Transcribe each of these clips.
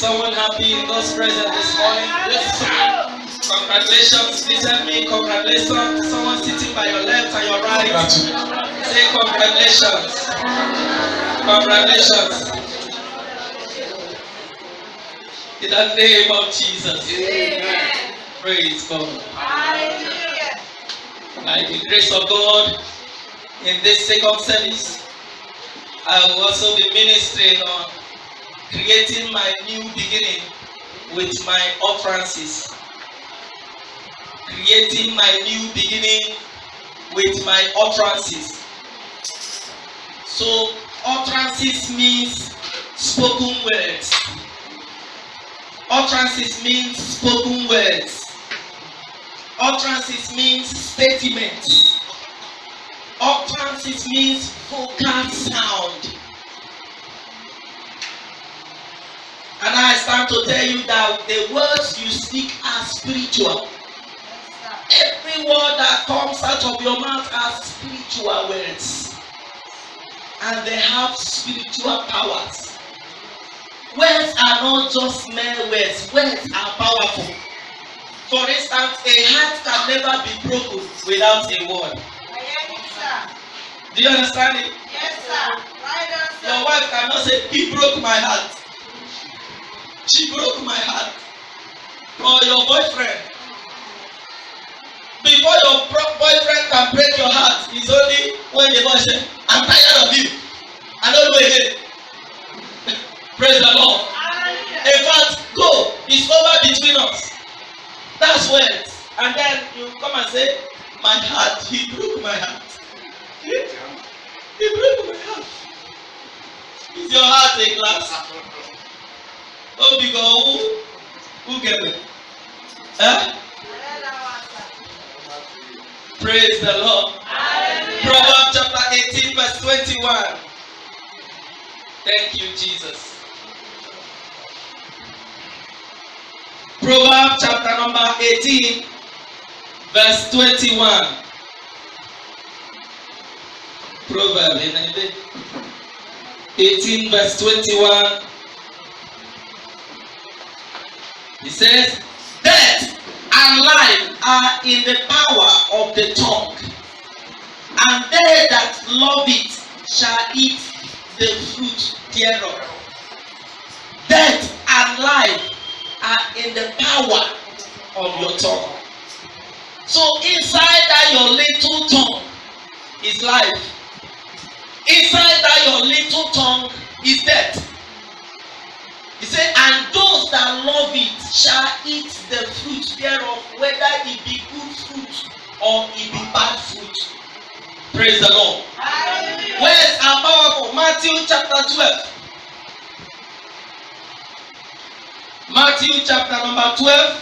someone happy in God's presence this morning? Yes. Congratulations. Please help me. Congratulations. Someone sitting by your left and your right. Say congratulations. Congratulations. In the name of Jesus. Amen. Praise God. Hallelujah. By the grace of God, in this second service, I will also be ministering on creating my new beginning with my utterances. Creating my new beginning with my utterances. So, utterances means spoken words. Utterances means spoken words. Utterances means statements. Utterances means vocal sound. And I stand to tell you that the words you speak are spiritual. Every word that comes out of your mouth are spiritual words. And they have spiritual powers. Words are not just mere words. Words are powerful. For instance, a heart can never be broken without a word. Do you understand it? Yes, sir. Your wife cannot say, "He broke my heart." She broke my heart. Or your boyfriend. Before your boyfriend can break your heart, it's only when the boy says, "I'm tired of you. I don't know again." Praise the Lord. In fact, go. It's over between us. That's words. And then you come and say, "My heart, he broke my heart." He broke my heart. Is your heart a glass? Oh, because who gave it? Huh? Praise the Lord. Hallelujah. Proverbs chapter 18, verse 21. Thank you, Jesus. Proverbs chapter number 18, verse 21. Proverbs 18, verse 21. It says, "Death and life are in the power of the tongue, and they that love it shall eat the fruit thereof." Death and life are in the power of your tongue. So inside that your little tongue is life. Inside that your little tongue is death. He said, "And those that love it shall eat the fruit thereof, whether it be good fruit or it be bad fruit." Praise the Lord. Hallelujah. Words are powerful. Matthew chapter 12. Matthew chapter number 12.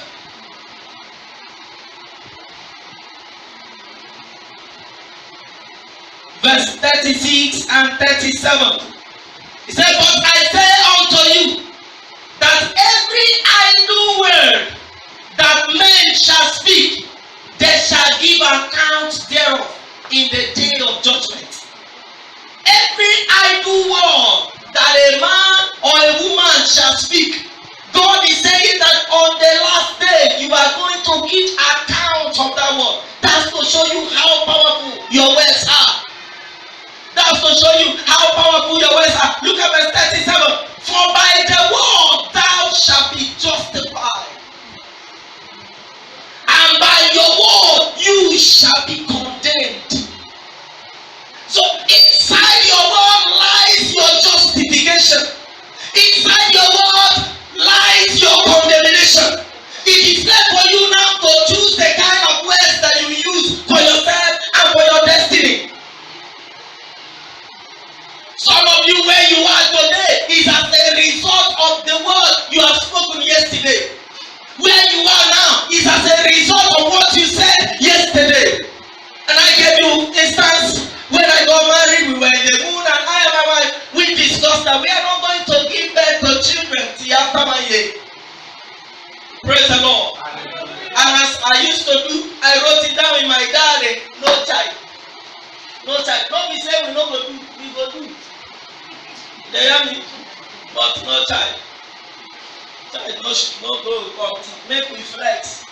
Verse 36 and 37. He said, "But I say unto you, that every idle word that men shall speak, they shall give account thereof in the day of judgment." Every idle word that a man or a woman shall speak, God is saying that on the last day you are going to give account of that word. That's to show you how powerful your words are. That's to show you how powerful your words are. Look at verse 37. "For by the word thou shalt be justified, and by your word you shall be condemned." So inside your word lies your justification. Inside your word lies your condemnation. It is left for you now to choose the kind of words that you use for yourself and for your destiny. Some of you, where you are today, is as a result of the word you have spoken yesterday. Where you are now is as a result of what you said yesterday. And I gave you instance when I got married, we were in the moon, and I and my wife, we discussed that we are not going to give birth to children till after my year. Praise the Lord. And as I used to do, I wrote it down in my diary, no child. No child. Don't be saying we no go do, we go do. They hear me? But no child. Child no go come. Make we flex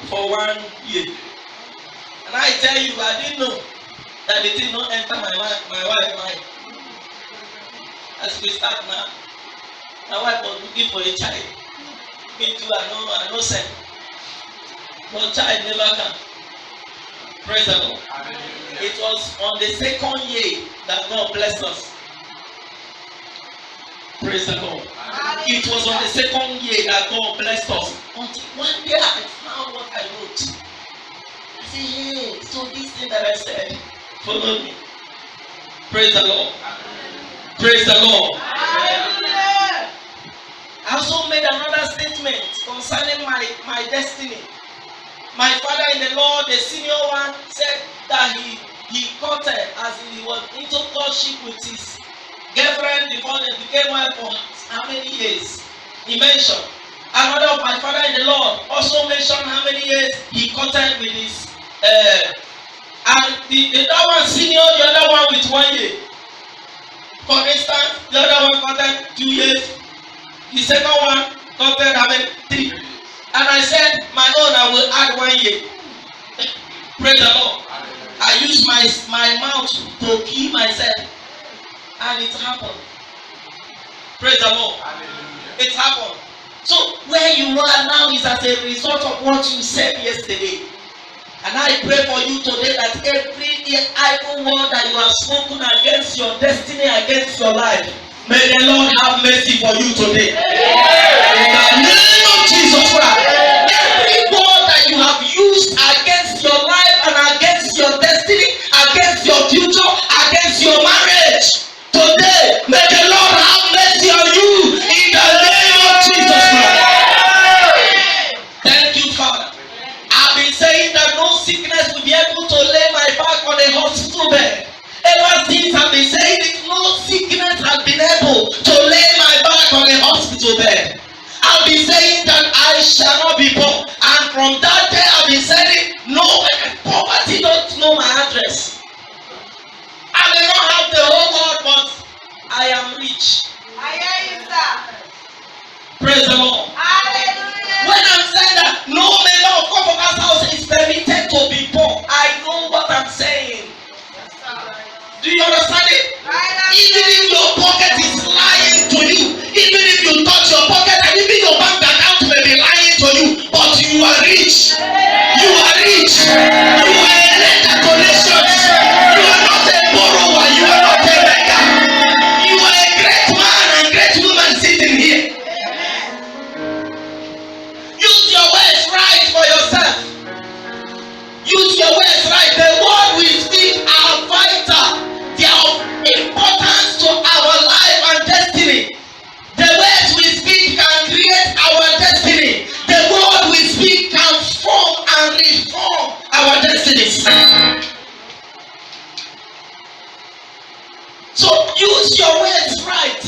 for 1 year. And I tell you, I didn't know that the thing don't enter my wife mind. As we start now, my wife was looking for a child. Me too, I know send. But child never come. Praise the Lord. It was on the second year that God blessed us. Praise the Lord. It was on the second year that God blessed us. Until one day I found what I wrote. I said, hey, so this thing that I said, follow me. Praise the Lord. Praise the Lord. I also made another statement concerning my destiny. My father in the Lord, the senior one, said that he courted as he was into courtship with his girlfriend before they became wife for how many years? He mentioned. Another of my father in the Lord also mentioned how many years he courted with his and the other one senior, the other one with 1 year. For instance, the other one courted 2 years. The second one courted how many? 3. And I said, my own I will add 1 year. Praise the Lord. I use my mouth to kill myself. And it happened. Praise the Lord. Hallelujah. It happened. So where you are now is as a result of what you said yesterday. And I pray for you today that every evil word that you have spoken against your destiny, against your life, may the Lord have mercy for you today. In the name of Jesus Christ. Every word that you have used against your life and against your destiny, against your future, against your marriage, today, may the Lord have mercy on you in the name of Jesus Christ. Thank you, Father. I've been saying that no sickness will be able to lay my back on a hospital bed. Ever since I've been saying it, no sickness has been able to lay my back on a hospital bed. I've been saying that I shall not be poor. And from that day I've been saying, no, poverty don't know my address. I may not have the whole world, but I am rich. I hear you, sir. Praise the Lord. Hallelujah. When I'm saying that no member of Comfort's house is permitted to be poor, I know what I'm saying. Do you understand it? Even if your pocket is lying to you, even if you touch your pocket and even your bank account may be lying to you, but you are rich. You are rich. You are a lender to nations. You are not a borrower. You are not a beggar. You are a great man and great woman sitting here. Use your words right for yourself. Use your words right. The word we speak are vital. They are of importance to our life and destiny. The words we speak can create our destiny. The word we speak can form and reform our destinies. So use your words right.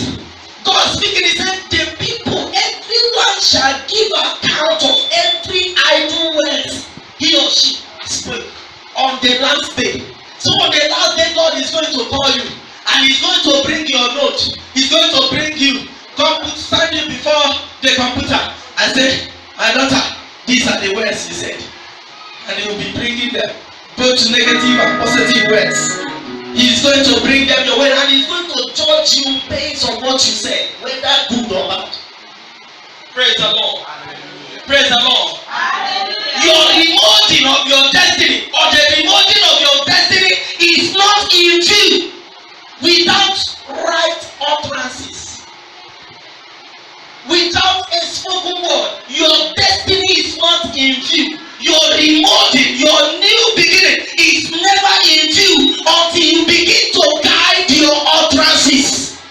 God speaking, he said, the people, everyone shall give account of every idle word he or she spoke on the last day. So on the last day, God is going to call you and he's going to bring your note. He's going to bring you, stand you before the computer and say, my daughter, these are the words he said. And he will be bringing them, both negative and positive words. He's going to bring them your way and he's going to judge you based on what you said, whether good or bad. Praise the Lord. Praise the Lord. Your remolding of your destiny or the remolding of your destiny is not in view without right utterances. Without a spoken word, your destiny is not in view. Your remolding, your new beginning is never in view until you begin to guide your utterances.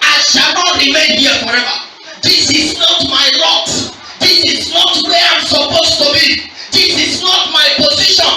I shall not remain here forever. This is not my lot. This is not where I'm supposed to be. This is not my position.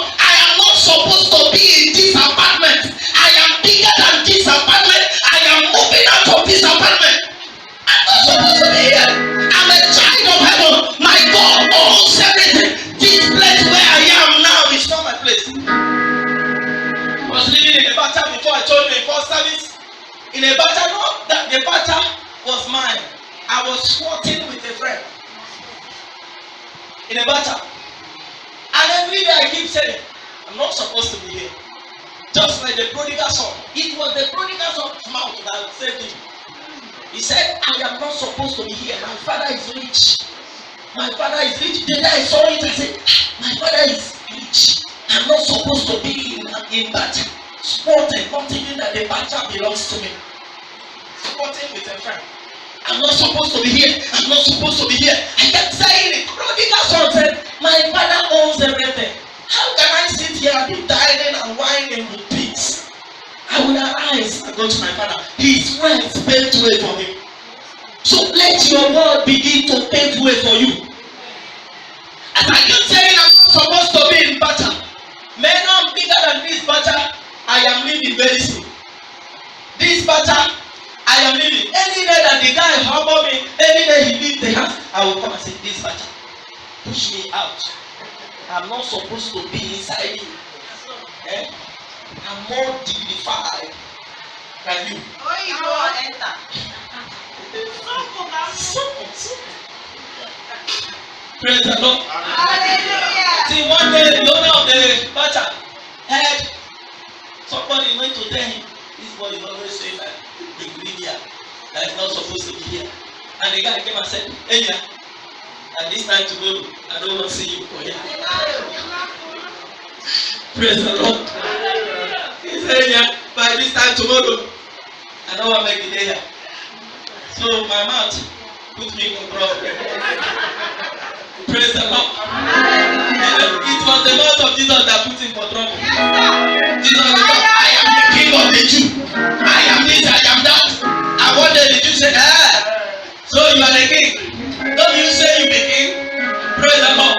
in a battle. And every day I keep saying, I'm not supposed to be here. Just like the prodigal son. It was the prodigal son's mouth that saved him. He said, I am not supposed to be here. My father is rich. My father is rich. The day I saw it, I said, my father is rich. I'm not supposed to be in battle. Sporting, not thinking that the battle belongs to me. Sporting with a friend. I'm not supposed to be here. I'm not supposed to be here. I kept saying it. Prodigal son said, my father owns everything. How can I sit here and be dining and whining with peace? I will arise and go to my father. His friends paved way for him. So let your word begin to pave way for you. As I keep saying, I'm not supposed to be in battle. Men, I'm bigger than this battle. I am living very soon. This battle, I am living. Any day that the guy humble me, any day he leaves the house, I will come and say, this battle, push me out. I'm not supposed to be inside you. Eh? I'm more dignified than you. Oh, you will enter. Praise the Lord. Hallelujah. See, one day the owner of the battle heard somebody went to tell him, this boy is always saying that the ingredient that is not supposed to be here. And the guy came and said, hey, yeah. And this time tomorrow, I don't want to see you for here. Praise the Lord. He said, yeah, by this time tomorrow, I don't want to make it here. So my mouth put me in trouble. Praise the Lord. It was the mouth of Jesus that put him for trouble. Jesus said, I am the king of the Jews. I am this, I am that. And one day the Jews said, so you are the king. Don't you say you be king? Praise the Lord.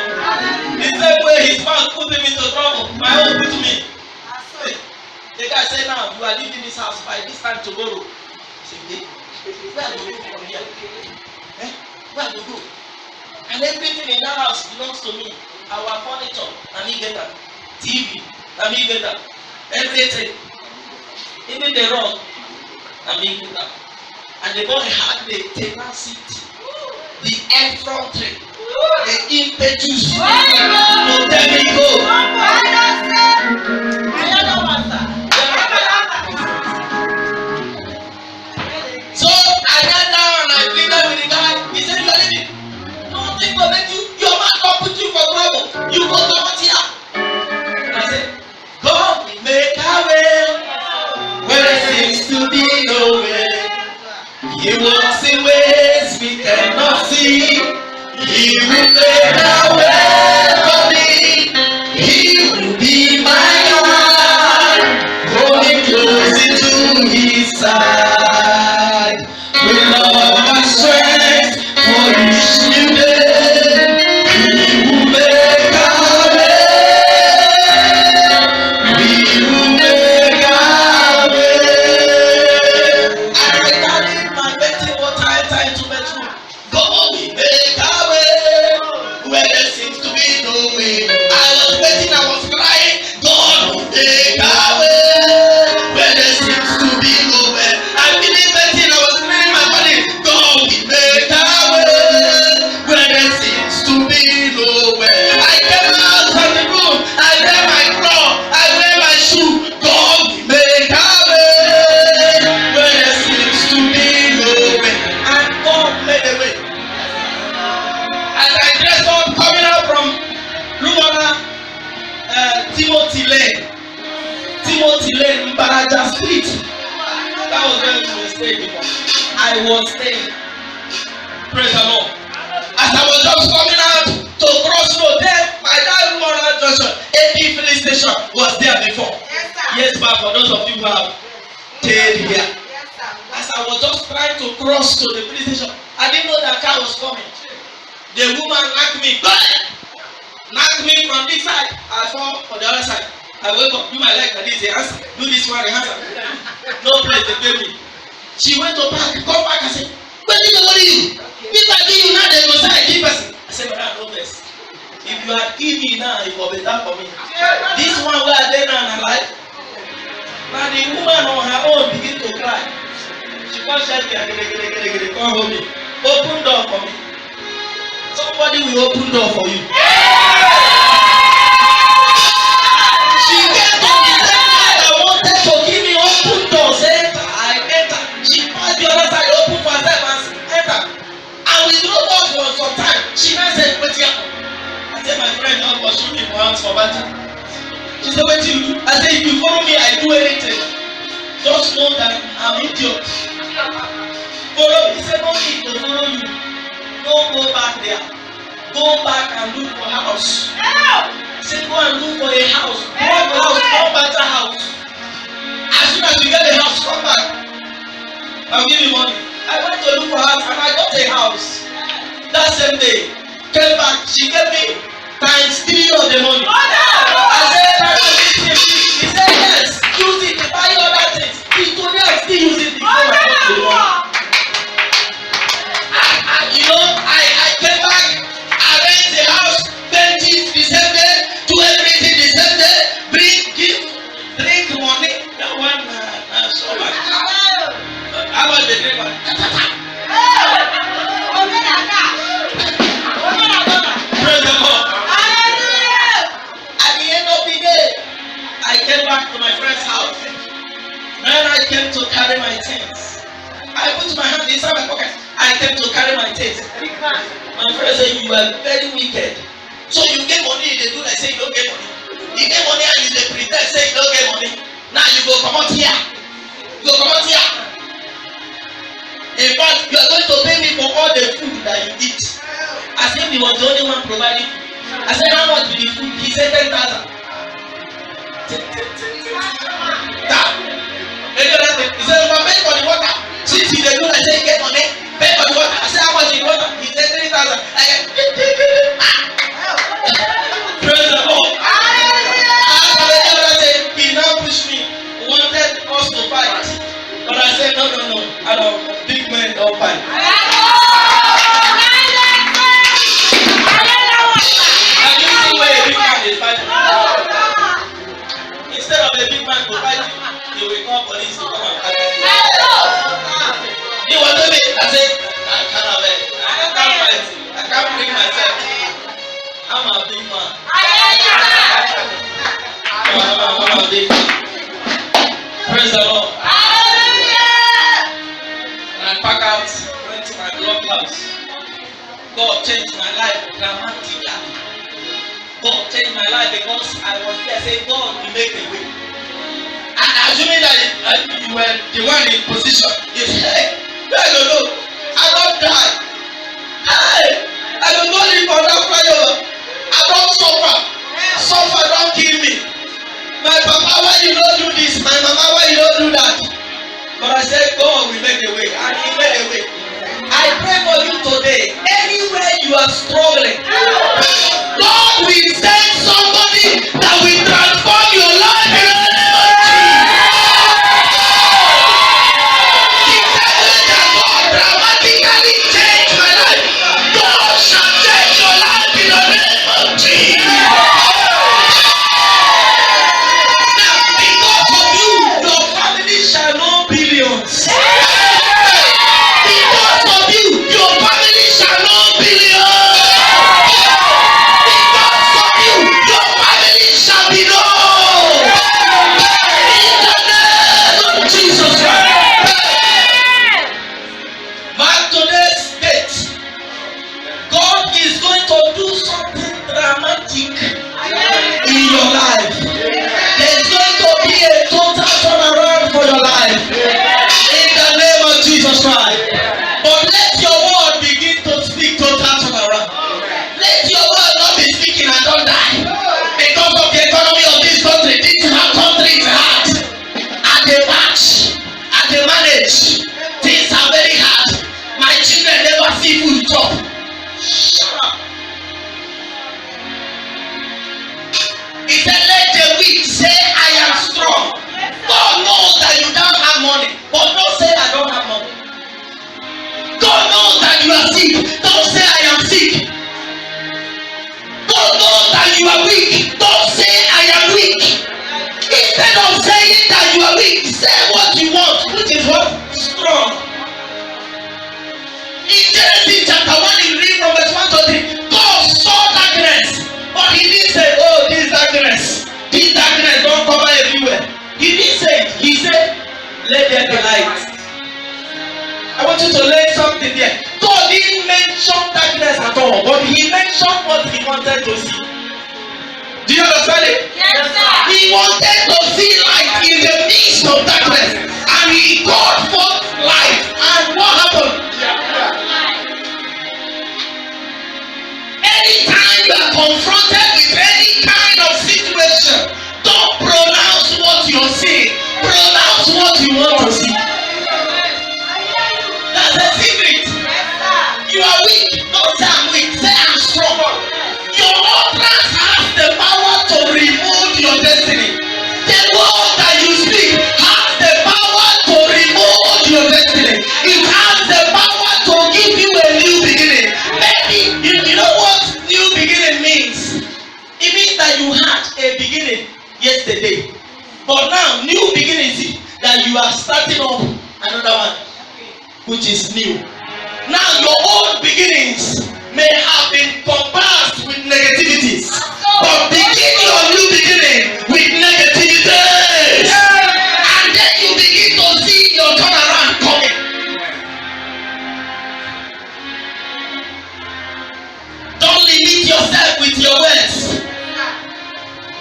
The same way his mouth put him into trouble, my own put me. The guy said, now you are leaving this house by this time tomorrow. He said, where do you go from here? Eh? Where do you go? And everything in that house belongs to me. Our furniture, let me get that. TV, let me get that. Everything. Even the rug, let me get that. And the boy had the tenacity, the effrontery, the impetus to tell me go. So I got down and I pleaded with the guy. He said, you are leaving. Nothing will make you. Your man can't put you for trouble. You go to what here. And I said, God will make a way where there seems to be no way. He walks in ways we cannot see. He will make a way for me. He will be my God. Hold me close into his side. With love and strength for each new day. He will make a way. He will make a way. And I carried my bathing water enter into bedroom. God will make a way where there seems to be no way. I was waiting, I was crying. God will make a way where there seems to be no way. I finished waiting, I was cleaning my body. God will make a way where there seems to be no way. I came out from the room, I wear my cloth, I wear my shoe. God will make a way where there seems to be no way. And God made a way. As I dressed up coming out from Lumana, Timothy Lane, Mbaraja Street. That was where we were staying before. I was staying. Praise the Lord. As I was just coming out to Crossroad, there, my dad Lumana Junction, AP filling station was there before. Yes, but for those of you who have stayed here. As I was just trying to cross to the filling station, I didn't know that car was coming. The woman knocked me, from this side. I fall on the other side. I wake up, do my leg like this, answer. Do this one, answer. No place, they pay me. She went to back, come back and said, what are you? If I give you now, they will say I give person. I said, but no best. If you had give me now, it will be better for me. This one where I did now in her life. Now the woman on her own begin to cry. She can't shout, come home me. Open door for me. So nobody will open door for you. She came to me and wanted to give me open doors. Enter, I enter. She passed the other side, open for herself and enter. And we drove off for some time. She now said, wait here. I said, my friend, I'm for shooting for hands for banter. She said, what do you do? I said, if you follow me, I do anything. Just know that I'm idiot. Follow me. He said, no need to follow you. Don't go back there. Go back and look for a house. He said, go and look for a house. One house, no better house. As soon as you get a house, come back. I'll give you money. I went to look for a house and I got a house. That same day, came back. She gave me times 3 of the money. I said, he said, yes, use it to buy other things. Today I still use it before I got the money. You know, I came back, I rent the house, paint it the same day, do everything the same day, bring gift, drink money. That one, so much. How about the drink money? Praise the Lord. At the end of the day, I came back to my friend's house. Then I came to carry my things. I put my hand inside my pocket. I came to carry my things. My friend said, you are very wicked. So you get money, they do like say you don't get money. You get money and you they pretend say you don't get money. Now you go come out here. You go come out here. In fact, you are going to pay me for all the food that you eat. As if he was the only one providing food. I said, how much will the food? He said 10,000. He said, if I pay for the water, since he dey do like say get money, pay for the water. I said, how much is the water? He said 3,000. I said, praise the Lord. After the other day, he now pushed me, wanted us to fight. But I said, no. I don't, big men don't fight. And you see where a big man is fighting. Instead of a big man to fight you, he will call police to come and fight you. He was doing it. I said, I can't fight. I can't bring myself. I'm a big man. I'm a big man. Praise the Lord. And I pack out, went to my block house. God changed my life dramatically. God changed my life because I was there saying, God will make a way. And assuming that you were the one in position, you say, hey, I don't know. I don't die. Hey, I don't go live on that flyover. I don't suffer. Suffer don't kill me. My papa, why you don't do this? My mama, why you don't do that? But I said, God will make a way. And he made a way. I pray for you today. Anywhere you are struggling, God will send somebody that will transform your life in the name of Jesus. He said, let God dramatically change my life. God shall change your life in the name of Jesus. Now, because of you, your family shall know billions. Because of you, your family shall know billions. Because of you, your family shall be known. In the name of Jesus Christ. Mark today's date. God is going to do something dramatic in your life. There's going to be a total turnaround for your life. In the name of Jesus Christ. But let your word begin to speak total turnaround. Let your word not be speaking and don't die. Because of the economy of this country, this country is hard. And they match, and they manage. Things are very hard. My children never see food chop. Shut up. He said, let the weak say, I am strong. God knows that you don't have money, but don't say I don't have money. God knows that you are sick. Don't say I am sick. God knows that you are weak. Don't say I am weak. Instead of saying that you are weak, say what you want, which is what? Strong. In Genesis chapter 1, you read from verse 1 to 3. darkness at all, but he mentioned what he wanted to see. Do you understand it? Yes, sir. He wanted to see light in the midst of darkness, and he called forth light. And what happened? Anytime you are confronted with any kind of situation, don't pronounce what you're seeing. Pronounce what you want to see. That's a secret. You are weak. Don't say I'm weak. Say I'm strong. Your utterance has the power to remove your destiny. The word that you speak has the power to remove your destiny. It has the power to give you a new beginning. Maybe you know what new beginning means. It means that you had a beginning yesterday, but now new beginning is that you are starting up another one, which is new. Now your old beginnings may have been compassed with negativities, but begin your new beginning with negativities, and then you begin to see your turnaround coming. Don't limit yourself with your words.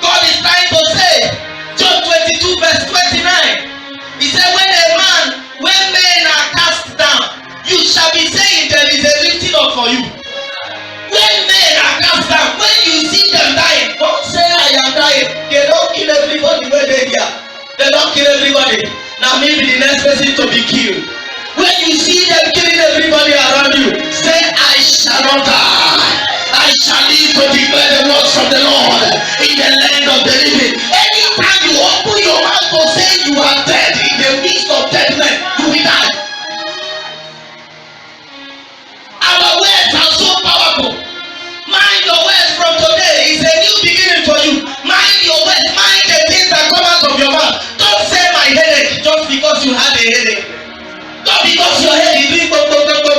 God is trying to say, John 22 verse 29, he said, when men are cast down, you shall be saying there is a lifting up for you. When men are cast down, when you see them dying, don't say I am dying. They don't kill everybody where they are. They don't kill everybody. Now maybe the next person to be killed. When you see them killing everybody around you, say I shall not die. I shall live to declare the words from the Lord in the land of the living. Anytime you open your mouth to say you are dead in the midst of dead men, you will die. Our words are so powerful. Mind your words from today is a new beginning for you. Mind your words, mind the things that come out of your mouth. Don't say my headache just because you had a headache. Not because your head is doing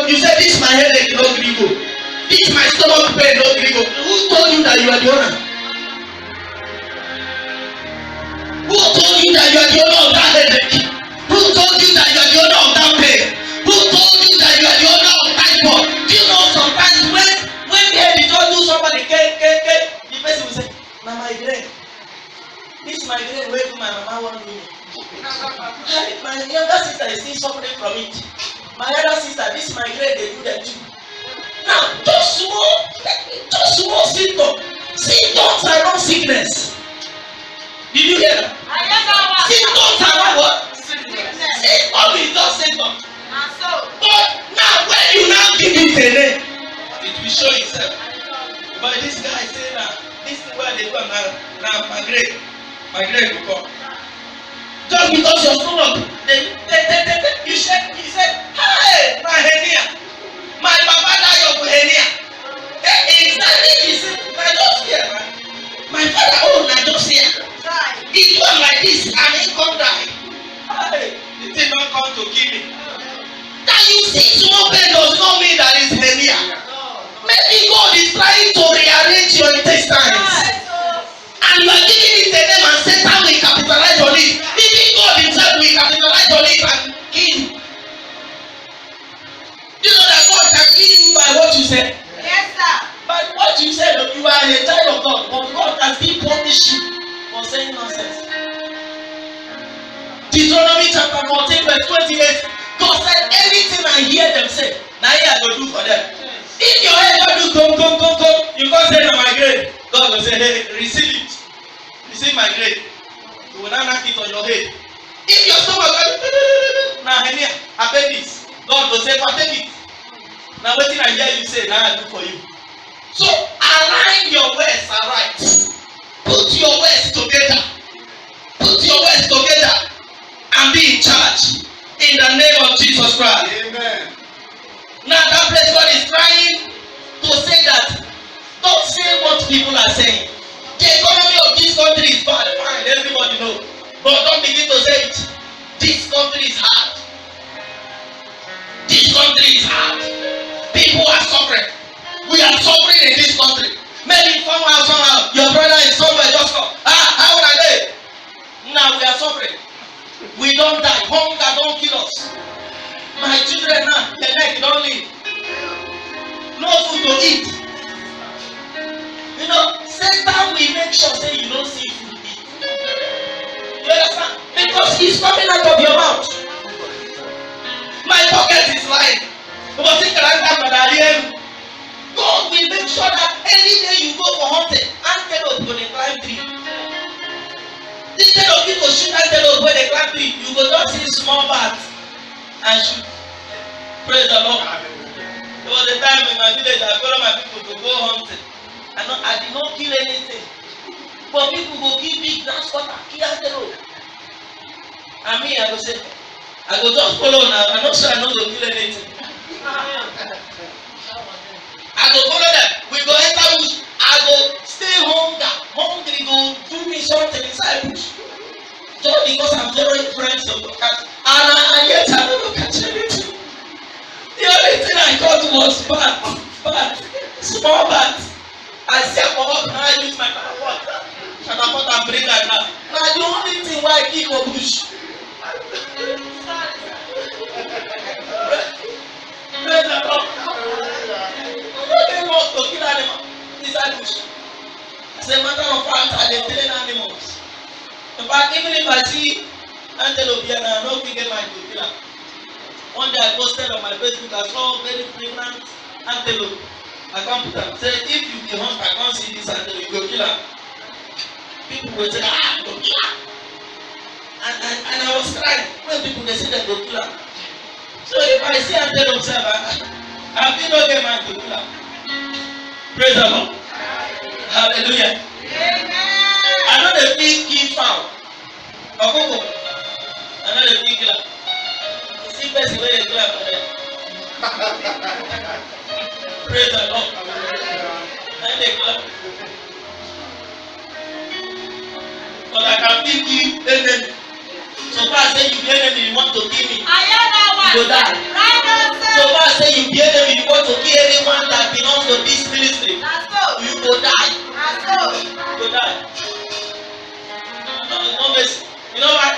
you say this my headache, no grigo. This my stomach pain, no grigo. Who told you that you are the owner? Who told you that you are the owner of that headache? Who told you that you are the owner of that pain? Who told you that you are the owner of typhoid? Do you know sometimes when the head is not do somebody the person will say, na migraine. This migraine wey do my mama wan do me. My younger sister is still suffering from it. My elder sister, this migraine dey do them too. Now just small symptoms are not sickness. Did you hear that? Symptoms are not what? Symptoms is just symptoms. But now when you now give it a name, it will show itself. But this guy say now, this is where they go now migraine will come. Just because your stomach, you said, hey, my hernia, my papa died of hernia. Exactly, he said, I just hear, man. My father, I just hear. It was like this, and he come die. Hey, the thing don't come to kill me. That you see small pain does not mean that it's hernia. Maybe God is trying to rearrange your intestines. And you are giving it a name and Satan will capitalize on it. Even God himself will capitalize on it and kill you. You know that God can kill you by what you say? Yes, sir. By what you said, you are a child of God, but God can still punish you for saying nonsense. Deuteronomy chapter 14 verse 28, God said, anything I hear them say, now I go do for them. If your head don't do come, you can't say na my grade. God will say, hey, receive it. Receive my grade. You will not knock it on your head. If your stomach goes, now hernia, appendix, God will say, partake it. Now what thing I hear you say, now I do for you. So align your words aright. Put your words together. Put your words together and be in charge. In the name of Jesus Christ. Amen. Now that place God is trying to say that don't say what people are saying. The economy of this country is bad, fine, everybody knows. But don't begin to say it. This country is hard. This country is hard. People are suffering. We are suffering in this country. Maybe somehow, your brother is somewhere just come. How are they? Now we are suffering. We don't die. Hunger don't kill us. My children now, the neck don't live. No food to Satan will make sure say you don't see food eat. You understand? Because he's coming out of your mouth. My pocket is lying. God will make sure that any day you go for hunting, antelope when they climb tree. Instead of you to shoot antelope when they climb tree, you go just see small bats and shoot. Praise the Lord. There was a time in my village I follow my people to go hunting. I did not kill anything. But people go kill big transporter, kill antelope. And me, I go say, I go just follow now. I'm not sure I know to kill anything. I go follow them. We go enter bush. I go stay hungry go do me something inside bush. Just because I'm following friends of the cat. And yet I don't catch anything. The only thing I got was bat. Small bat. I say for what can I use my catapult? Catapult and bring that now. Now the only thing why I keep a bush. Praise the Lord. They want to kill animals inside bush. As a matter of fact, I dey train animals. In fact, even if I see antelope here now, I no fit get mind to kill am. One day I posted on my Facebook, I saw very pregnant antelope. I come put am say if you be hunt, I come see this antelope, you go kill am. People go say, go kill am. And I was crying when people dey say dem go kill am. So if I see antelope say I fit no get mind to kill am. Praise the Lord. Hallelujah. Amen. I know the big key foul. Okoko. I know the big killer. You see person where they kill for them. Praise the Lord. And they kill. But I can pick you enemy. So far say you be enemy, you want to kill me. You go die. So far say you be enemy, you want to kill anyone that belongs to this ministry. You go die. You go die. No mercy. You know what?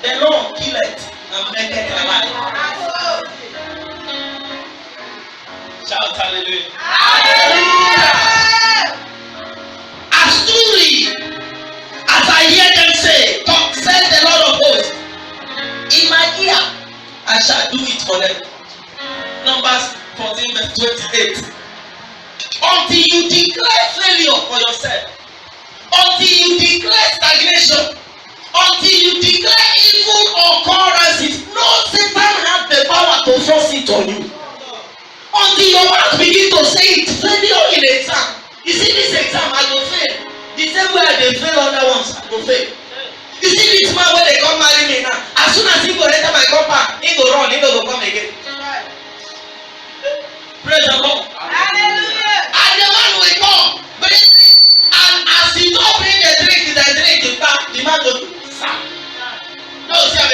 The Lord kill it and make it alive. Shout hallelujah. Hallelujah. As truly as I hear them say, God said the Lord of hosts, in my ear I shall do it for them. Numbers 14 verse 28. Until you declare failure for yourself, until you declare stagnation, until you declare evil occurrences, no Satan has the power to force it on you. Until your mouth begin to say it, failure in exam. You see this exam, I go fail. The same way they fail other ones, I go fail. You see this man when they come marry me now, as soon as he go enter my compound, he go run, he go come again. Praise the Lord. Hallelujah. And the man will come, bring drink, and as he don't bring the drink, the man go stop. No, see, I'm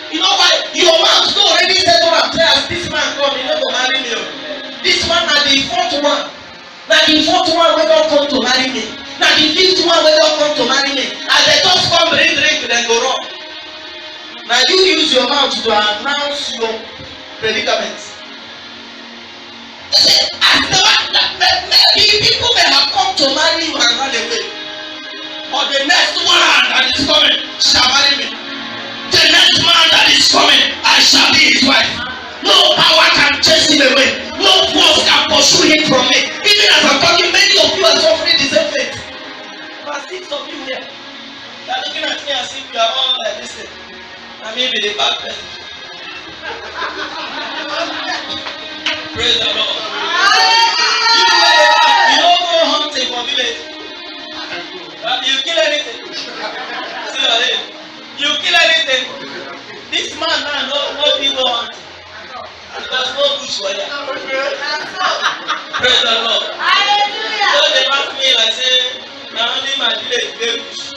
you know why? Your mouth don't already settle up there as this man come, he no go marry me. This man na the fourth one. Na the fourth one wey don come to marry me. Na the fifth one wey don come to marry me. As they just come bring drink, then go run. Now you use your mouth to announce your predicament. Maybe people may have come to marry you and run away. But the next one that is coming shall marry me. The next man that is coming, I shall be his wife. No power can chase him away. No force can pursue him from me. Even as I'm talking, many of you are suffering the same fate. But 6 of you here, you are looking at me as if you are all like this. I may be the bad person. Praise the Lord. You don't go hunting for village. You kill anything. See your name. You kill anything. This man now no people hunting. Because no bush for here. Praise the Lord. Hallelujah. So they ask me like say, now only my village dey bush.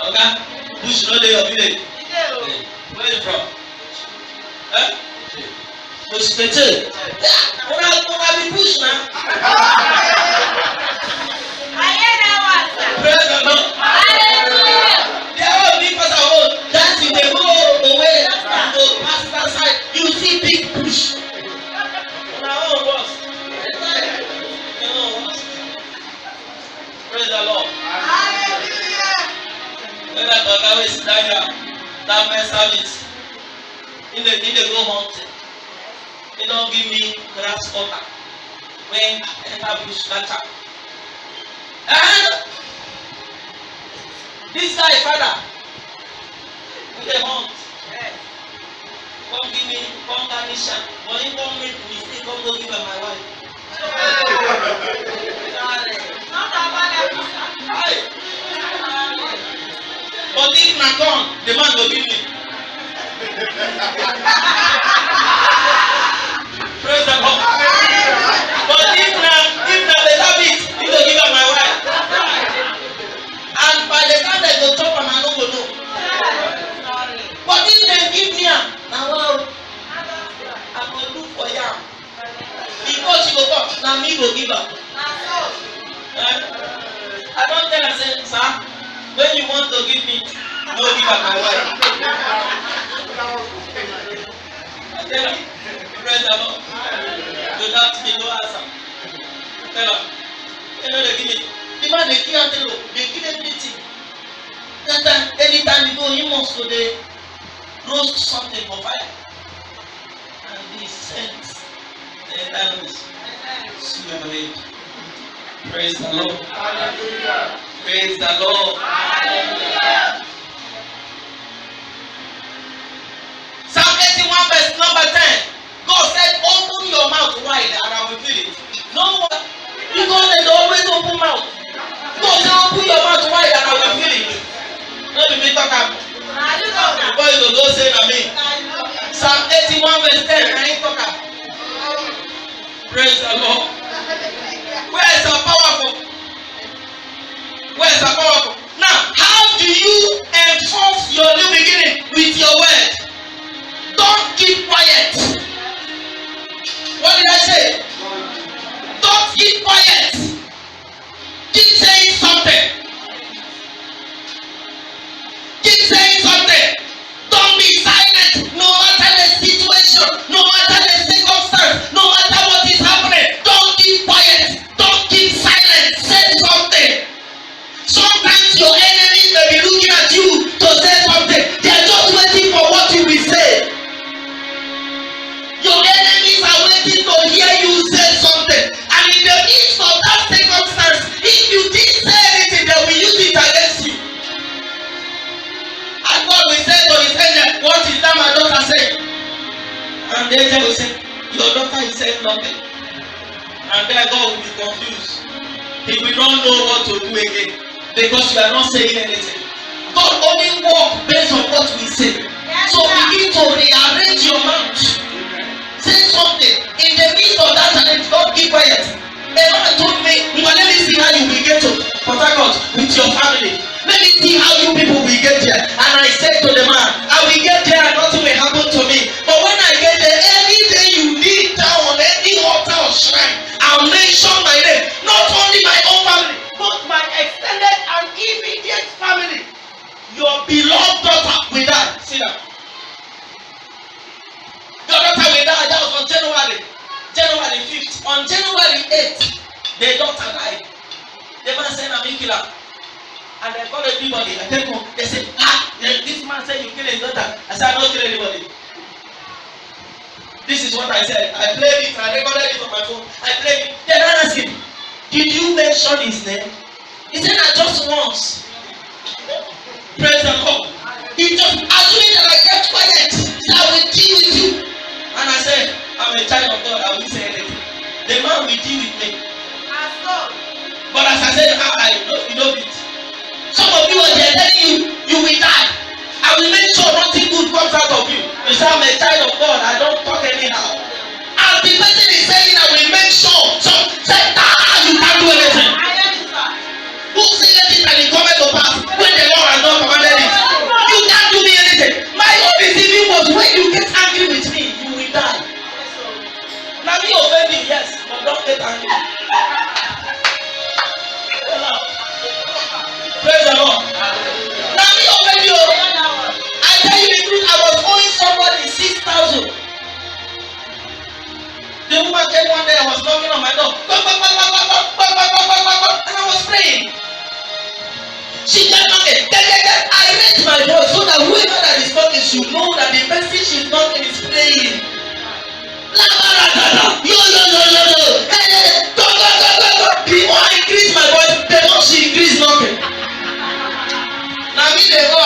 Okay? Bush no dey your village. Where you from? Huh? Bush Pete. Una be bush now. Praise the Lord. Hallelujah. They all big person own. That's if they go away and go past that side, you see big bush. Una own was. Oga wey sit down here, that first service, he dey go hunting. He don give me grasshopper when I enter bush catch am. And this guy father, he dey hunt. Come give me, come garnish am, but he come make mistake, come go give am my wife. But if na corn, the man go give me. Praise the Lord. But if na better beat, he go give am my wife. And by the time they go chop am, I no go know. But if they give me am, na wow, I go look for yam. Before she go come, na me go give am. I don tell am say, sir, when you want to give me, no give am my wife. I tell am, praise the Lord. Without me, no answer. Tell am, you know they give me. The man dey kill antelope, dey kill everything. That time, anytime you go, he must go dey roast something for fire. And he sends the animals. Sweet. Praise the Lord. Hallelujah. Praise the Lord. Hallelujah. Psalm 81 verse number 10. God said, open your mouth wide and I will fill it. No one, because they always open mouth. God said, open your mouth wide and I will fill it. No be me talk am. Before you go say na me. Psalm 81 verse 10. I ain't talk am. Praise the Lord. Where is our powerful? Where is our powerful? Now, how do you enforce your new beginning with your word? Don't keep quiet. What did I say? Don't keep quiet. Keep saying something. Keep saying something. Don't be silent no matter the situation, no matter the circumstance, no matter what is happening. Don't keep quiet. Don't keep silent. Say something. Sometimes your enemies may be looking at you to say something. They are just waiting for what you will say. Your enemies are waiting to hear you say something. And in the midst of that circumstance, if you didn't say anything, they will use it against you. And God will say to his angel, what is that my daughter saying? And the angel will say, your daughter is saying nothing. And then God will be confused. He will not know what to do again. Because you are not saying anything. God only works based on what we say. So begin to rearrange your mouth. Say something. In the midst of that challenge, don't keep quiet. A man told me, let me see how you will get to Port Harcourt with your family. Let me see how you people will get there. And I said to the man, I will get there and nothing will happen to me. But when I get there, any day you kneel down on any altar or shrine, I'll mention my name. Not only my own family, but my extended and immediate family. Your beloved daughter will die. See that? Your daughter will die. That was on January 5th. On January 8th, the daughter died. The man said, I'm a killer. And they call everybody. I tell them, they say, this man said you kill his daughter. I said, I don't kill anybody. This is what I said. I played it. I recorded it on my phone. I played it. Then I asked him, did you mention his name? He said, I just once. Praise the Lord. He just assuming that I kept quiet. He said, I will deal with you. And I said, I'm a child of God. I won't say anything. The man will deal with me. But as I said, you know it. Some of you are there telling you, you will die. I will make sure nothing good comes out of you. You say, I'm a child of God. I don't talk anyhow. And the person is saying, I will make sure. So, say, you can't do anything. Who said it and it comes to pass when the Lord has not commanded it? You can't do me anything. My own receiving was when you get angry with me, you will die. Now me offend me, yes, but don't get angry. Praise the Lord. Now me offend you. I tell you the truth, I was owing somebody 6,000. The woman came one day, I was knocking on my door. And I was praying. She kept knocking. I raised my voice so that whoever that is knocking should know that the person she's knocking is praying. The more I increase my voice, the more she increase knocking. Now me dey go.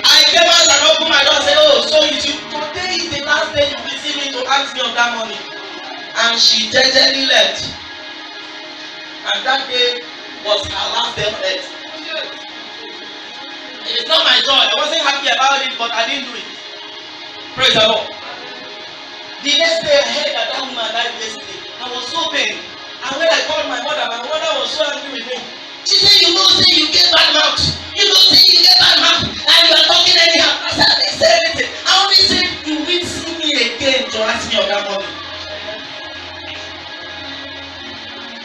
I came out and open my door and say, oh, so is you today is the last day you visit me to ask me of that money. And she jejely left. And that day was her last day on earth. It's not my joy. I wasn't happy about it, but I didn't do it. Praise the Lord. The next day I heard that woman died yesterday. I was so pained. And when I called my mother was so angry with me. She said, you know, say you get bad mouth. You know, say you get bad mouth. And you are talking anyhow. I said, I didn't say anything. I only said, you will see me again to ask me of that money.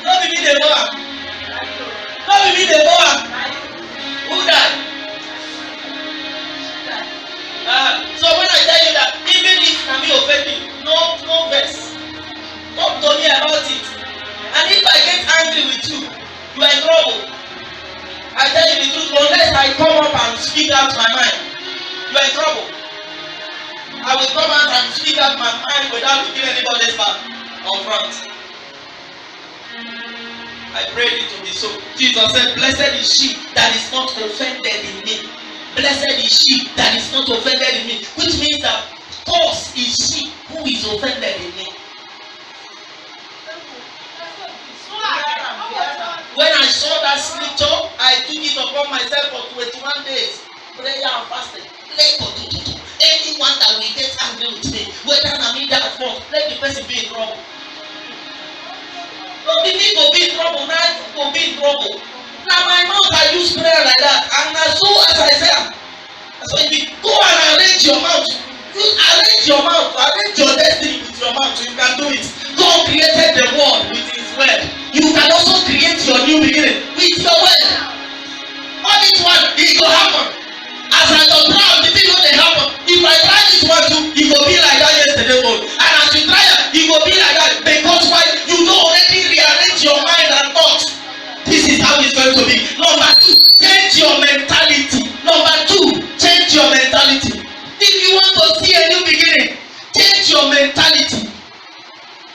Not be me the boy. Not be me the boy. Who died? So when I tell you that, even if Nami offend me, no verse. Talk to me about it. And if I get angry with you, you are in trouble. I tell you the truth, unless I come up and speak out my mind, you are in trouble. I will come out and speak out my mind without looking anybody's back or front. I prayed it to be so. Jesus said, blessed is she that is not offended in me. Blessed is she that is not offended in me. Which means that cause is she who is offended in me. When I saw that scripture, I took it upon myself for 21 days. Prayer and fasting. Anyone that will get angry with me, whether I'm in that fault, let the person be in trouble. Don't be me go be in trouble, now you go be in trouble. Now my mouth I use prayer like that, and as I said, so if you go and arrange your mouth, arrange your destiny with your mouth, you can do it. God created the world with His word. You can also create your new beginning with your word. All this one, it will happen. As I don't try, the thing will happen. If I try this one too, it will be like that yesterday morning. And as you try it will be like that because why? You don't already rearrange your mind and thoughts. This is how it's going to be. Number 2, change your mentality. Number 2, change your mentality. If you want to see a new beginning, change your mentality.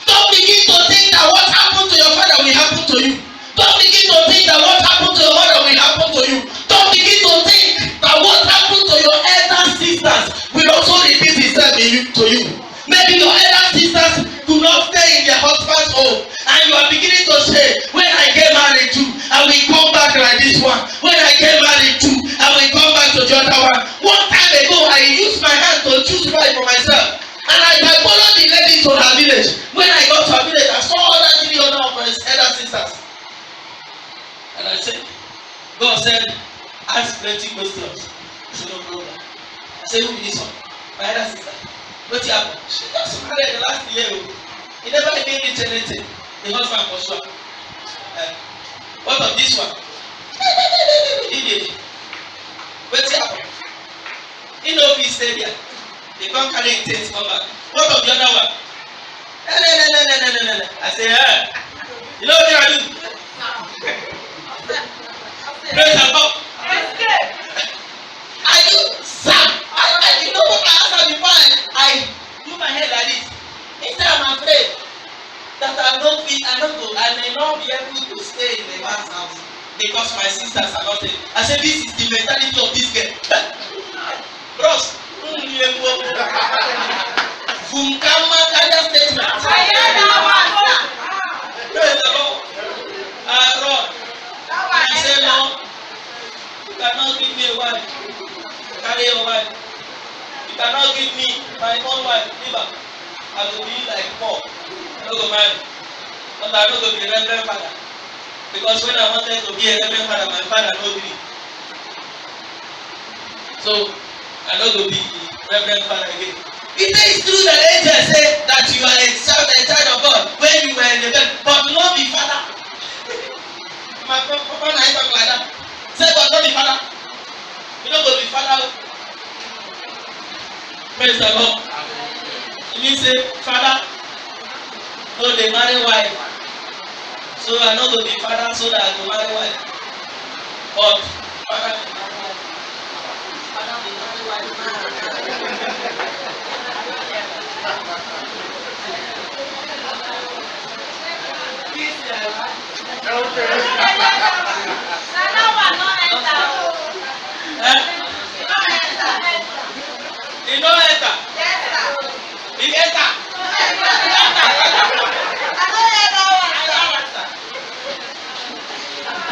Don't begin to think that what happened to your father will happen to you. Don't begin to think that what happened to your mother will happen to you. Don't begin to think that what happened to your elder sisters will also repeat itself to you. Maybe your elder sisters do not stay in their husband's home, and you are beginning to say, when I get married too, I will come back like this one. When I get married too, I will come back to the other one. One time ago, I used my hand to choose wife for myself. And I followed the lady to her village. When I got to her village, I saw all that 3 other of his elder sisters. And I said, God said, ask plenty questions. I said, no problem. I said, who is this one? My elder sister. What happened? She just married the last year. He never even reached anything. The husband was sure. What of this one? He did. What happened? He know he stayed there. They can't carry things come back. What of the other one? No. I say, you know what I do? Praise the Lord. I do, sir. You know what I asked her before? I do my head like this. Instead, I'm afraid that I may not be able to stay in the man's house because my sisters are not there. I said, this is the mentality of this girl. Bros. Fumkama Kaya statement. Praise the Lord. Lord, I say, Lord, you cannot give me a wife. Carry your wife. You cannot give me my own wife. Liver. I will be like Paul. I don't go marry. But I don't go be a reverend father. Because when I wanted to be a reverend father, my father no agree. So I don't go be reverend father again. It is true that angels say that you are a child of God when you were in the bed, but not be father. My papa na talk like that. Say, but not be father. You don't go be father. Praise the Lord. It means say, father, no, they marry wife. So I know to be father so that I go marry wife. But You know enter. You enter.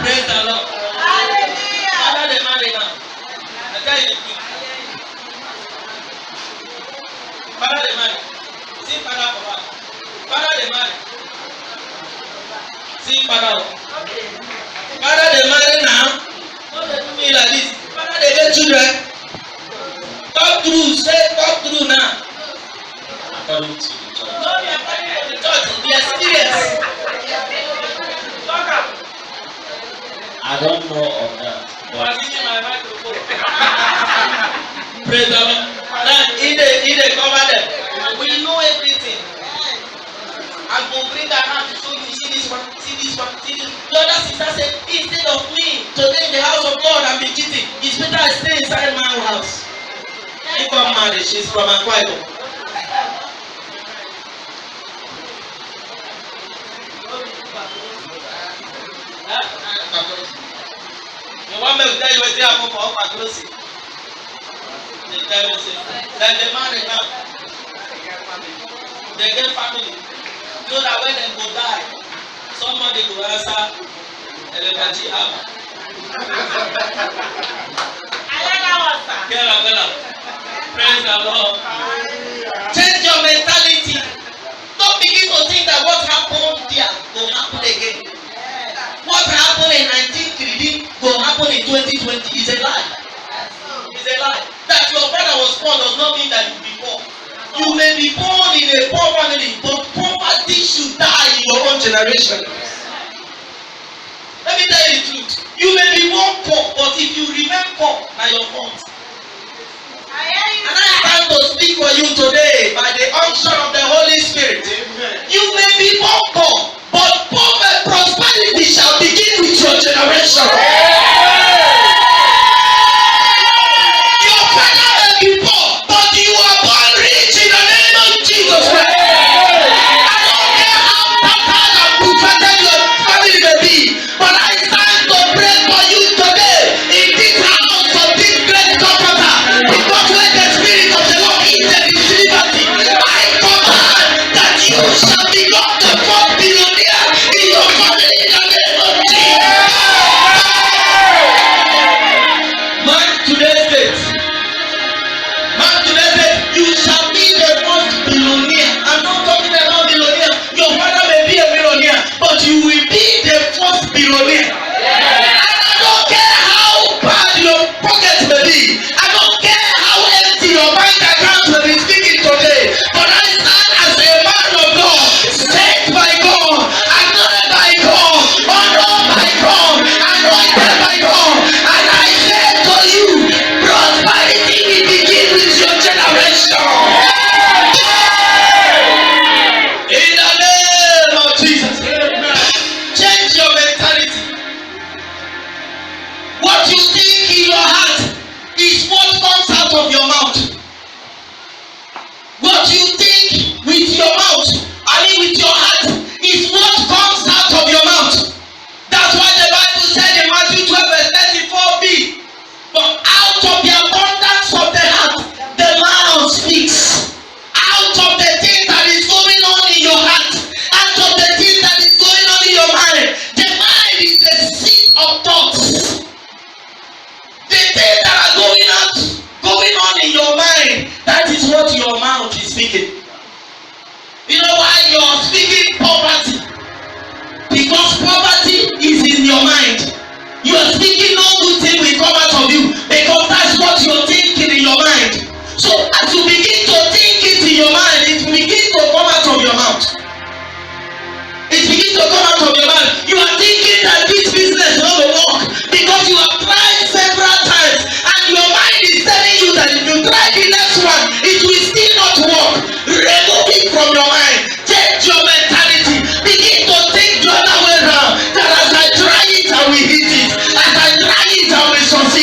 Praise the Lord. Father, the man now. I tell you the truth. Father, the man. See Father for us. Father, the man. See Father. Father, the man now. Don't let me like this. Father, they get children. Talk through. Say talk through now. According to the church. No, we are according to the church. We are serious. Talk up. I don't know of that. But praise the Lord. Now, he cover them. We know everything. I go bring that hand to show you. See this one, see this one, see this. The other sister said, instead of me today in the house of God and be cheating, it's better I stay inside my house. If I'm married, she's from Akwa Ibom. The one will tell you what they are for Patrosi. They tell you that the man they have, they get family. So that when they go die, somebody go answer Elevaji Abba. Praise the Lord. Change your mentality. Don't begin to think that what happened there will happen again. What happened in 1930 will happen in 2020 is a lie. It's a lie. That your brother was poor does not mean that you will be poor. You may be born in a poor family, but poverty should die in your own generation. Let me tell you the truth. You may be born poor, but if you remain poor, now your fault. And I stand to speak for you today by the unction of the Holy Spirit. You may be born poor, but prosperity shall begin with your generation. Your father may be poor, but you are born rich in the name of Jesus Christ. I don't care how tattered and befriended your family may be, but I stand to pray for you today in this house of this great comforter. Because when the Spirit of the Lord is there is liberty, I command that you shall become the fourth billionaire in your family in the name of Jesus. Mark today's date. Mark today's date. You shall be the first billionaire. I'm not talking about billionaire. Your father may be a millionaire, but you will be the first billionaire. And I don't care how bad your pocket may be. I don't care how empty your bank account may be speaking today. But I stand as a man of God, sent by God, anointed by God, honored by God, anointed by God. And I say to you, prosperity will begin with your generation. In the name of Jesus. Change your mentality. What you think in your heart is what comes out of your mouth. What you think with your mouth, with your heart, is what comes out of your mouth. That's why the Bible said in Matthew 12 verse 34b, but out of the abundance of the heart, the mouth speaks. Out of the thing that is going on in your heart, out of the thing that is going on in your mind, the mind is the seat of thoughts. The things that are going on in your mind, that is what your mouth is speaking. You know why you're speaking poverty? Because poverty is in your mind. You are speaking no good thing will come out of you, because that's what you're thinking in your mind. So as you begin to think it in your mind, it begins to come out of your mouth. It begins to come out of your mouth. You are thinking that this business will work because you have tried several times, and your mind is telling you that if you try the next one, it will still not work. Remove it from your mind. Change your mentality. Begin to think the other way around. That as I try it, I will hit it. As I try it, I will succeed.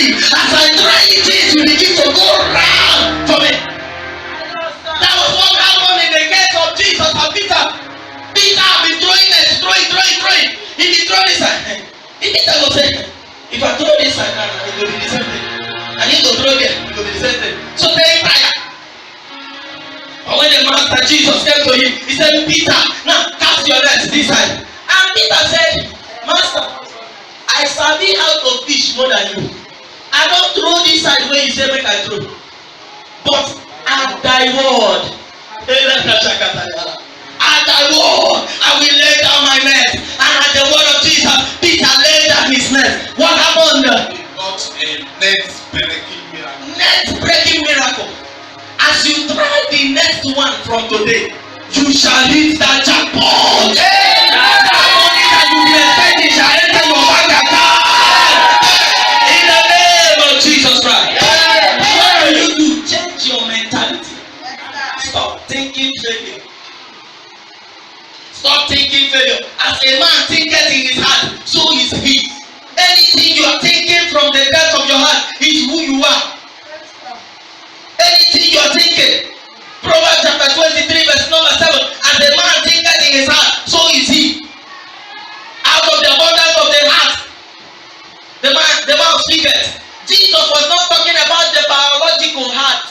throw this side, the Peter go say, if I throw this side, it will be the same thing. And you go throw there, it will be the same thing. So they tired. But when the master Jesus came to him, he said, Peter, now cast your nets this side. And Peter said, Master, I sabi how to fish more than you. I don't throw this side where you say make I throw. But at thy word, at thy word, I will lay down my net. And at the word of Jesus, Peter laid down his net. What happened? He got a net-breaking miracle. Net-breaking miracle. As you try the next one from today, you shall hit that jackpot. That money that you will expect it shall enter your bank account. In the name of Jesus Christ. What do you do? Change your mentality. Stop thinking failure. Stop thinking failure. As a man thinketh in his heart, so is he. Anything you are thinking from the depth of your heart is who you are. Anything you are thinking. Proverbs chapter 23 verse number 7. As a man thinketh in his heart, so is he. Out of the abundance of the heart, the mouth speaketh. Jesus was not talking about the biological heart.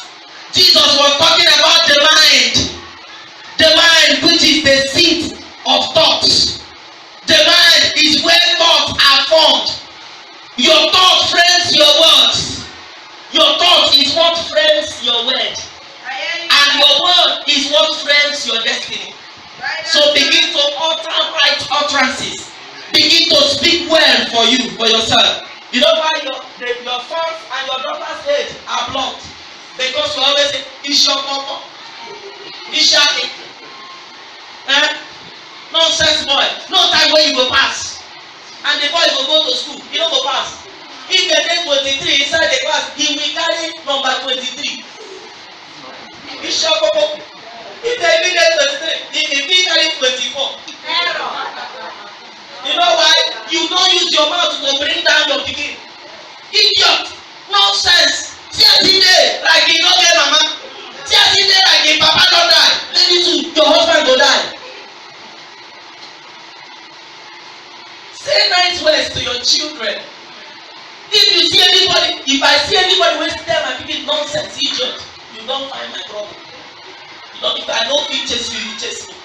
Jesus was talking about the mind. The mind which is the seat of thoughts. The mind is where thoughts are formed. Your thought frames your words. Your thought is what frames your word. And your word is what frames your destiny. So begin to utter right utterances. Begin to speak well for you, for yourself. You know why your sons and your daughters' heads are blocked? Because you always say, Ishokoko, Ishaki. Nonsense boy. No time when you go pass. And the boy will go to school. He don't go pass. If the name 23 inside the class, he will carry number 23. Ishokoko. If they even name 23, he will carry 24. You know why? You don't use your mouth to bring down your pikin. Idiot. Nonsense. See as he dey like he no get mama. See as he dey like him papa don die. Very soon your husband go die. Say nice words to your children. If you see anybody, if I see anybody wey tell my pikin nonsense, idiot, you don find my trouble. You know, if I no fit chase you, you chase me.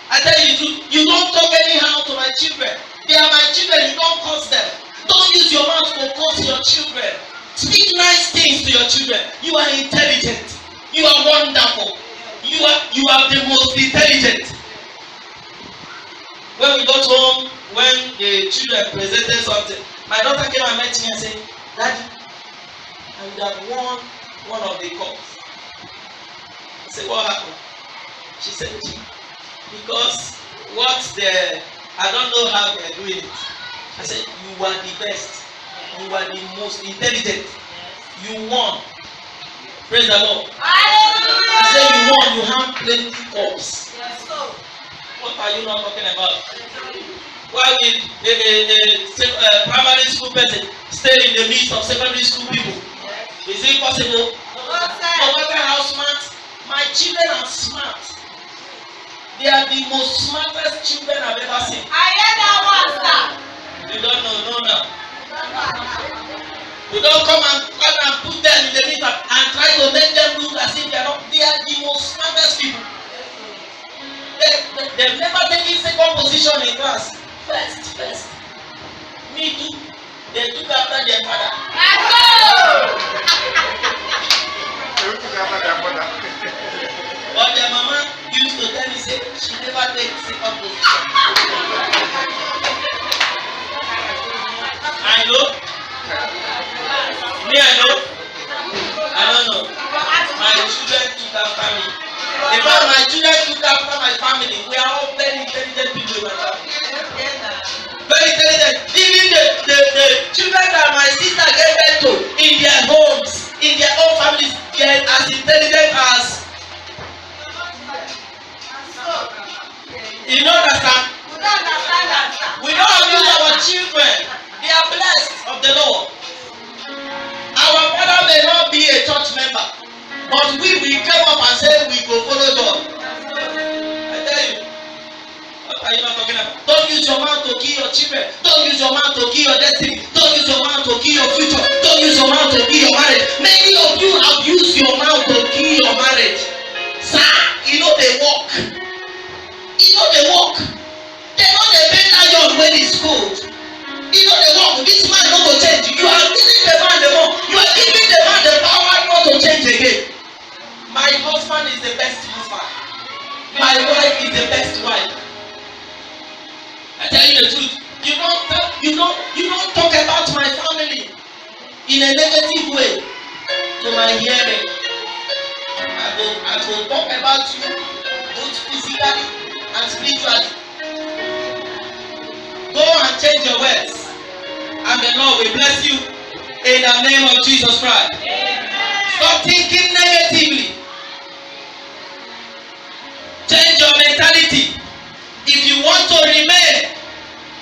I tell you the truth. You don't talk anyhow to my children. They are my children. You don't curse them. Don't use your mouth to curse your children. Speak nice things to your children. You are intelligent. You are wonderful. You are the most intelligent. When we got home, when the children presented something, my daughter came and met me and said, Daddy, I would have won one of the cups. I said, what happened? She said, because I don't know how they're doing it. I said, you are the best. You are the most intelligent. You won. Praise the Lord. I said, you won. You have plenty cups. What are you not talking about? Why will a primary school person stay in the midst of secondary school people? Is it possible? No matter how smart, my children are smart. They are the most smartest children I've ever seen. I heard that one, sir. You don't know now. You don't come and put them in the middle and try to make them look as if they are not. They are the most smartest people. They've never taken second position in class. First. Me too. They took after their father. But their mama used to tell me, say, she never takes second position. I know. Me, I know. I don't know. My children took after me. In fact, my children took after my family. We are all very intelligent people in my family. Very intelligent. Even the children that my sister gave birth to in their homes, in their own families, they are as intelligent as. You don't understand? We don't abuse our children. They are blessed of the Lord. Our father may not be a church member, but we came up and said we go follow God. I tell you, what are you not talking about? Don't use your mouth to kill your children. Don't use your mouth to kill your destiny. Don't use your mouth to kill your future. Don't use your mouth to kill your marriage. Many of you have used your mouth to kill your marriage. Sir, you know they work. You know they work. They know they bend iron when it's cold. You know they work. This man not go change. You are giving the man the more. You are giving the man the power not to change again. My husband is the best husband. My wife is the best wife. I tell you the truth. You don't talk about my family in a negative way to my hearing. I will talk about you both physically and spiritually. Go and change your words, and the Lord will bless you in the name of Jesus Christ. Stop thinking negatively. Change your mentality. If you want to remain,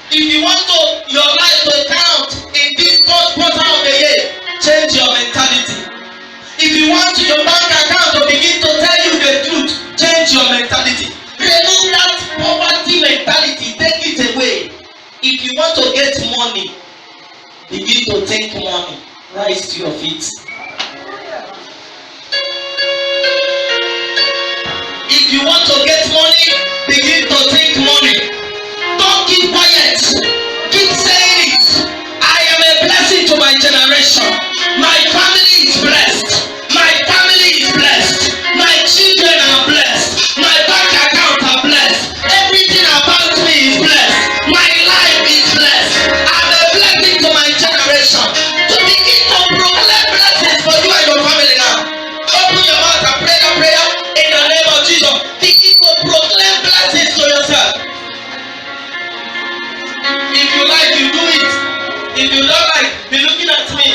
if you want your life to count in this first quarter of the year, change your mentality. If you want your bank account to begin to tell you the truth, change your mentality. Remove that poverty mentality, take it away. If you want to get money, begin to take money. Rise to your feet. If you want to get money, begin to take money. Don't keep quiet. Keep saying it. I am a blessing to my generation. My family is blessed. My family is blessed. My children are blessed. My bank account are blessed. Everything about me is blessed. My life is blessed. I'm a blessing to my generation. To begin to proclaim blessings for you and your family now. Open your mouth and pray that prayer in the name of Jesus. Begin to proclaim blessings to yourself. If you like, you do it. If you don't like, be looking at me.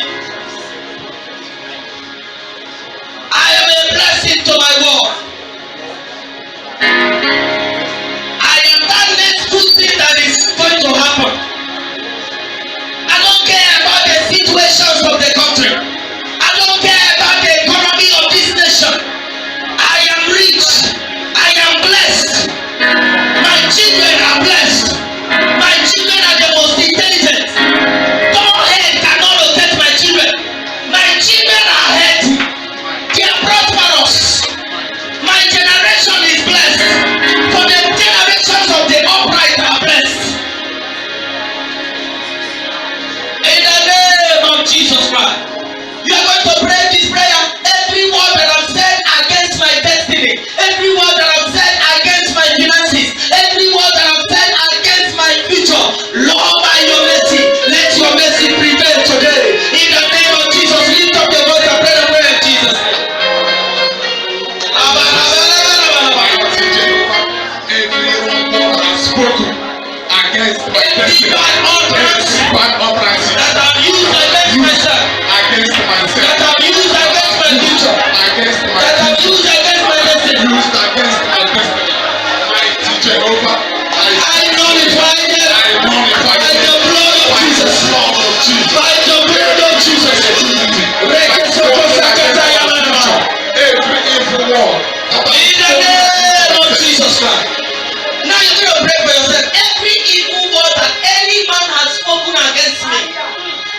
I am a blessing to my world. I am that next good thing that is going to happen. I don't care about the situations of the country. I don't care about the economy of this nation. I am rich. I am blessed. My children are blessed. My children are the most intelligent. Don't hate cannot locate my children. My children are healthy. They are prosperous. My generation is blessed. For the generations of the upright are blessed. In the name of Jesus Christ. You are going to pray this prayer. Every word that I've said against my destiny, every word that I've said against my finances, every word that I've said against my future, Lord, by your mercy, let your mercy prevail today. In the name of Jesus, lift up your voice and pray the prayer of Jesus. Spoken against my destiny. Bad utterances that I've used against myself, against myself, that I've used against my future, against my that I've used against my destiny, used against my destiny. Mighty Jehovah, I nullify them nullify by the blood of Jesus. By the blood of Jesus. Every evil word In the name of Jesus Christ. Now you're going to pray for yourself. Every evil word that any man has spoken against me,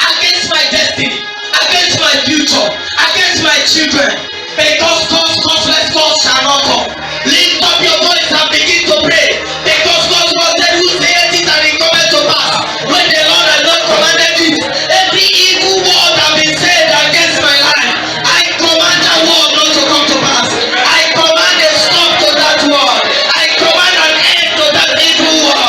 against my destiny, against my future, against my children, because causeless cause shall not come. Lift up your voice and begin to pray. Because God was said, who saith it and it cometh to pass, when the Lord has not commanded it. Every evil word that been said against my life, I command that word not to come to pass. I command a stop to that word. I command an end to that evil word.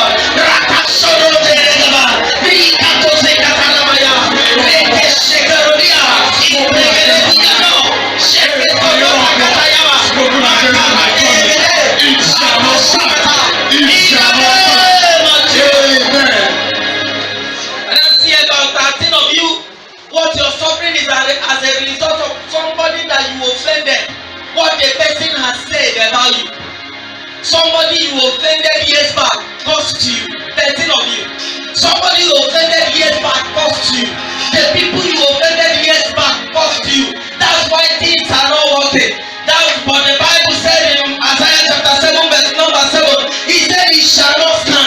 What you're suffering is as a result of somebody that you offended. What the person has said about you. Somebody you offended years back cost you. 13 of you. Somebody you offended years back cost you. The people you offended years back cost you. That's why things are not working. That's what the Bible said in Isaiah chapter 7 verse number 7. He said it shall not stand.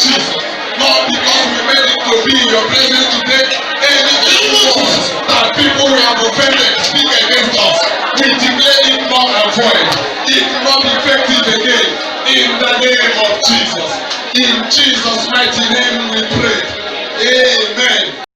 Jesus. Lord, because we made it to be in your presence today, any evil words that people who have offended speak against us, we declare it null and void. It will not be effective again in the name of Jesus. In Jesus' mighty name we pray. Amen.